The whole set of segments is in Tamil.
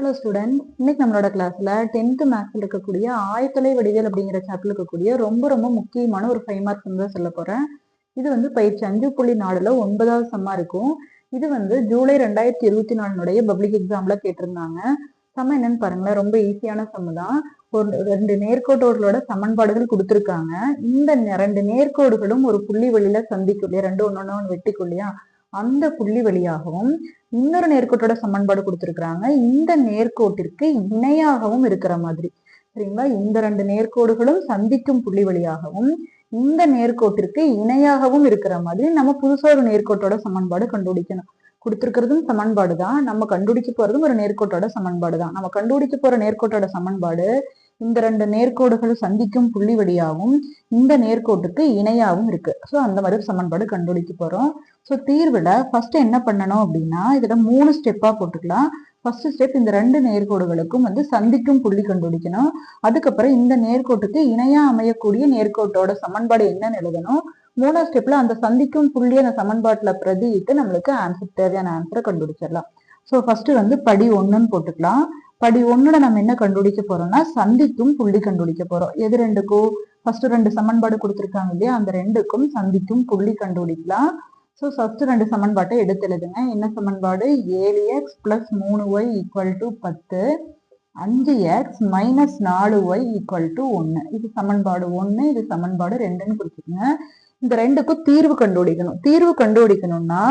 ஹலோ ஸ்டூடெண்ட், இன்னைக்கு நம்மளோட கிளாஸ்ல 10th மேக்ஸ்ல இருக்கக்கூடிய ஆயத்தொலை வடிவியல் அப்படிங்கிற சாப்டர்ல இருக்கக்கூடிய ரொம்ப ரொம்ப முக்கியமான ஒரு 5 மார்க்ஸ் தான் சொல்ல போறேன். இது பயிற்சி 5.4ல 9வது சம்மா இருக்கும். இது ஜூலை 2024 பப்ளிக் எக்ஸாம்ல கேட்டிருந்தாங்க. சம்ம என்னன்னு பாருங்களேன், ரொம்ப ஈஸியான சம்மு தான். ஒரு 2 நேர்கோடுகளோட சமன்பாடுகள் கொடுத்துருக்காங்க. இந்த 2 நேர்கோடுகளும் ஒரு புள்ளி வழியில சந்திக்குள்ளே, ரெண்டு ஒன்னொன்னு வெட்டிக்குள்ளையா, அந்த புள்ளி வழியாகவும் இன்னொரு நேர்கோட்டோட சமன்பாடு கொடுத்துருக்காங்க. இந்த நேர்கோட்டிற்கு இணையாகவும் இருக்கிற மாதிரி, சரிங்களா? இந்த 2 நேர்கோடுகளும் சந்திக்கும் புள்ளி வழியாகவும் இந்த நேர்கோட்டிற்கு இணையாகவும் இருக்கிற மாதிரி நம்ம புதுசா ஒரு நேர்கோட்டோட சமன்பாடு கண்டுபிடிக்கணும். கொடுத்துருக்கிறதும் சமன்பாடு தான், நம்ம கண்டுபிடிக்க போறதும் ஒரு நேர்கோட்டோட சமன்பாடு தான். நம்ம கண்டுபிடிக்க போற நேர்கோட்டோட சமன்பாடு இந்த 2 நேர்கோடுகள் சந்திக்கும் புள்ளி வழியாகவும் இந்த நேர்கோட்டுக்கு இணையாகவும் இருக்கு. ஸோ அந்த மாதிரி சமன்பாடு கண்டுபிடிக்க போறோம். ஸோ தீர்வுல ஃபர்ஸ்ட் என்ன பண்ணணும் அப்படின்னா, இதுல 3 ஸ்டெப்பா போட்டுக்கலாம். ஃபர்ஸ்ட் ஸ்டெப், இந்த 2 நேர்கோடுகளுக்கும் சந்திக்கும் புள்ளி கண்டுபிடிக்கணும். அதுக்கப்புறம் இந்த நேர்கோட்டுக்கு இணையா அமையக்கூடிய நேர்கோட்டோட சமன்பாடு என்னன்னு எழுதணும். 3வது ஸ்டெப்ல அந்த சந்திக்கும் புள்ளி அந்த சமன்பாட்டுல பிரதியிட்டு நம்மளுக்கு ஆன்சர், தேவையான ஆன்சரை கண்டுபிடிச்சிடலாம். ஸோ ஃபர்ஸ்ட் படி 1ன்னு போட்டுக்கலாம். படி 1ல நம்ம என்ன கண்டுபிடிக்க போறோம்னா, சந்திக்கும் புள்ளி கண்டுபிடிக்க போறோம். எது ரெண்டுக்கும்? ஃபர்ஸ்ட் 2 சமன்பாடு கொடுத்துருக்காங்க இல்லையா, அந்த ரெண்டுக்கும் சந்திக்கும் புள்ளி கண்டுபிடிக்கலாம். ஸோ ஃபர்ஸ்ட் 2 சமன்பாட்டை எடுத்து எழுதுங்க. என்ன சமன்பாடு? 7x + 3y = 10, 5x - 4y = 1. இது சமன்பாடு 1, இது சமன்பாடு 2ன்னு குறிச்சுக்கோங்க. இந்த ரெண்டுக்கும் தீர்வு கண்டுபிடிக்கணும். தீர்வு கண்டுபிடிக்கணும்னா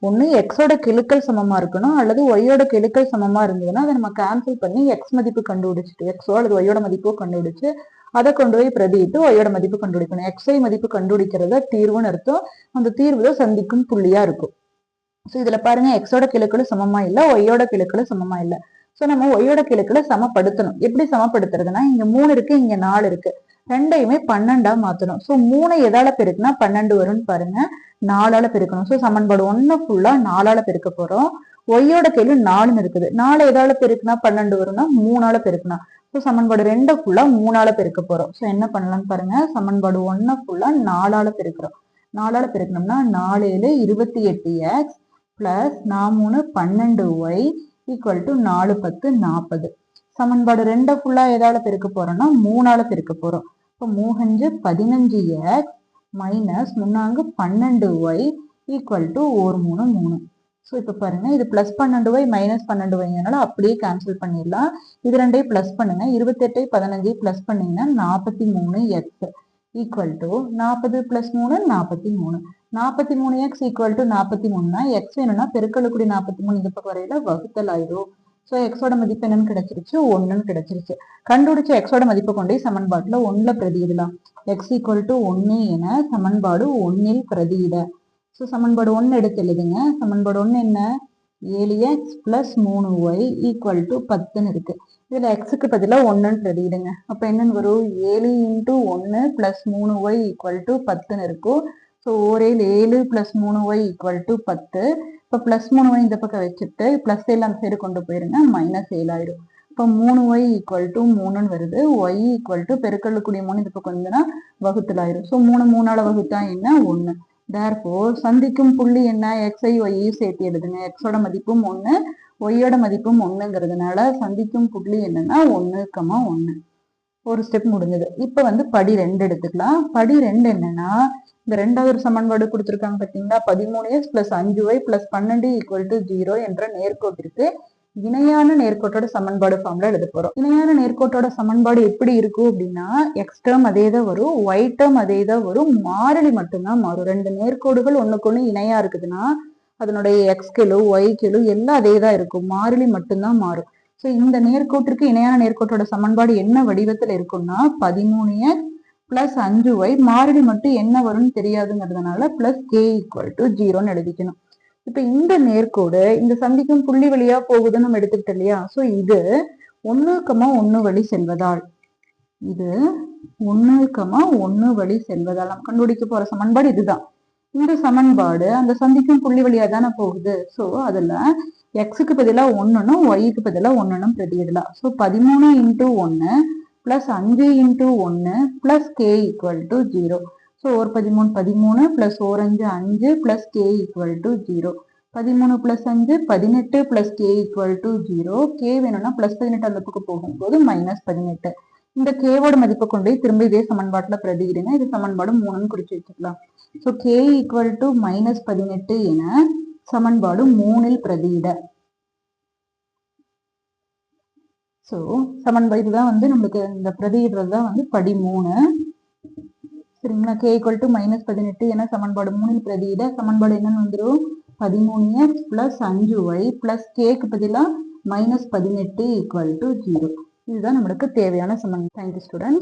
ஒண்ணு எக்ஸோட கெழுக்கள் சமமா இருக்கணும், அல்லது ஒய்யோட கெழுக்கள் சமமா இருந்ததுன்னா அதை நம்ம கேன்சல் பண்ணி எக்ஸ் மதிப்பு கண்டுபிடிச்சிட்டு, எக்ஸோ அல்லது ஒய்யோட மதிப்போ கண்டுபிடிச்சு அதை கொண்டு போய் பிரதியிட்டு ஒய்யோட மதிப்பு கண்டுபிடிக்கணும். எக்ஸை மதிப்பு கண்டுபிடிக்கிறத தீர்வுன்னு அர்த்தம். அந்த தீர்வுல சந்திக்கும் புள்ளியா இருக்கும். ஸோ இதுல பாருங்க, எக்ஸோட கெழுக்களும் சமமா இல்லை, ஒய்யோட கெழுக்களும் சமமா இல்லை. ஸோ நம்ம ஒய்யோட கெழுக்களை சமப்படுத்தணும். எப்படி சமப்படுத்துறதுன்னா, இங்க 3 இருக்கு, இங்க 4 இருக்கு, ரெண்டையுமே 12ஆ மாத்தணும். ஸோ 3 எதால பெருக்குனா 12 வரும்னு பாருங்க, 4ஆல பெருக்கணும். ஸோ சமன்பாடு 1 ஃபுல்லா 4ஆல பெருக்க போறோம். ஒய்யோட கெழு 4ன்னு இருக்குது, 4 எதால பெருக்குனா 12 வரும்னா 3ஆல பெருக்கணும். ஸோ சமன்பாடு 2 ஃபுல்லா 3ஆல பெருக்க போறோம். ஸோ என்ன பண்ணலாம்னு பாருங்க, சமன்பாடு 1 ஃபுல்லா 4ஆல பெருக்கிறோம். 4ஆல பெருக்கணும்னா 4 7 28x பிளஸ் 4 3 12y = 4 10 40. சமன்பாடு 2 ஃபுல்லா எதால பெருக்க போறோம்னா 3ஆல பெருக்க போறோம். இப்போ 3 15x மைனஸ் 3 12y = 1 3 3. ஸோ இப்போ பாருங்க, இது பிளஸ் 12y மைனஸ் 12yனால அப்படியே கேன்சல் பண்ணிடலாம். இது ரெண்டையும் பிளஸ் பண்ணுங்க. 28 15 பிளஸ் பண்ணீங்கன்னா 43x = 40 + 3 43. 43x = 43னா எக்ஸ் வேணும்னா பெருக்கலுக்குடி 43 இந்த பக்கம் வரையில வகுத்தல் ஆயிடும். ஸோ எக்ஸோட மதிப்பு என்னன்னு கிடைச்சிருச்சு? 1ன்னு கிடைச்சிருச்சு. கண்டுபிடிச்ச எக்ஸோட மதிப்பை கொண்டே சமன்பாட்டுல 1ல பிரதியிடலாம். x = 1 என சமன்பாடு 1ல் பிரதியிட. ஸோ சமன்பாடு 1 எடுத்து எழுதுங்க. சமன்பாடு 1 என்ன? 7x + 3y = 10ன்னு இருக்கு. இதுல எக்ஸுக்கு பதிலாக 1ன்னு பிரதியிடுங்க. அப்ப என்னன்னு வரும்? 7 × 1 + 3y = 10ன்னு இருக்கும். So 7 + 3y = 10. இப்போ ப்ளஸ் 3y இந்த பக்கம் வச்சுட்டு பிளஸ் 7 அந்த சைடு கொண்டு போயிருங்க, -7 ஆயிடும். இப்போ 3y = 3ன்னு வருது. y = பெருக்கலுக்குடிய 3 இந்த பக்கம் வந்துன்னா வகுத்தல் ஆயிடும். ஸோ 3 3ஆல வகுத்தா என்ன? 1. தேர்ஃபோர் சந்திக்கும் புள்ளி என்ன? எக்ஸை ஒய்யையும் சேர்த்து எழுதுங்க. எக்ஸோட மதிப்பும் 1, ஒய்யோட மதிப்பும் 1ங்கிறதுனால சந்திக்கும் புள்ளி என்னன்னா 1, 1. ஒரு ஸ்டெப் முடிஞ்சது. இப்ப படி 2 எடுத்துக்கலாம். படி 2 என்னன்னா, இந்த 2வது சமன்பாடு கொடுத்துருக்காங்க பார்த்தீங்களா, 13x + 5y + 12 = 0 என்ற நேர்கோட்டிற்கு இணையான நேர்கோட்டோட சமன்பாடு ஃபார்ம்ல எழுத போறோம். இணையான நேர்கோட்டோட சமன்பாடு எப்படி இருக்கும் அப்படின்னா, எக்ஸ் டேர்ம் அதே தான் வரும், ஒய் டேர்ம் அதே தான் வரும், மாறிலி மட்டும்தான் மாறும். 2 நேர்கோடுகள் ஒண்ணுக்கு ஒண்ணு இணையா இருக்குதுன்னா அதனுடைய எக்ஸ் கெழு ஒய் கெழு எல்லாம் அதே தான் இருக்கும், மாறிலி மட்டும்தான் மாறும். ஸோ இந்த நேர்கோட்டிற்கு இணையான நேர்கோட்டோட சமன்பாடு என்ன வடிவத்துல இருக்கும்னா, 13x + 5y, மாறிலி மட்டும் என்ன வரும்னு தெரியாதுங்கிறதுனால +k = 0ன்னு எழுதிக்கணும். இப்ப இந்த நேர்கோடு இந்த சந்திக்கும் புள்ளி வழியா போகுதுன்னு நம்ம எடுத்துக்கிட்டோம் இல்லையா. ஸோ இது 1, 1 வழி செல்வதால், இது 1, 1 வழி செல்வதால் நம்ம கண்டுபிடிக்க போற சமன்பாடு இதுதான். இந்த சமன்பாடு அந்த சந்திக்கும் புள்ளி வழியா தானே போகுது. ஸோ அதுல எக்ஸுக்கு பதிலாக 1னும் ஒய்க்கு பதிலாக 1னும் பிரதியிடலாம். So 13 × 1 + 5 × 1 + k = 0. So 1 13 13 + 1 5 5 + k = 0. 13 + 5 18 + k = 0. k வேணும்னா +18 அந்த பக்கம் போகும்போது -18. இந்த கேவோட மதிப்பை கொண்டு போய் திரும்ப இதே சமன்பாட்டுல பிரதியிடுங்க. இது சமன்பாடு 3ன்னு குறிச்சு வச்சுக்கலாம். ஸோ k = -18 என சமன்பாடு 3ல் பிரதியிட. ஸோ சமன்பாடு இதுதான் வந்து நம்மளுக்கு இந்த பிரதியிடுறது தான் வந்து படி 3. சரிங்களா? k = -18 என சமன்பாடு 3ல் பிரதியிட சமன்பாடு என்னன்னு வந்துடும்? 13x + 5y + kக்கு பதிலா -18 = 0. இதுதான் நம்மளுக்கு தேவையான சமன்பாடு. Thank you students.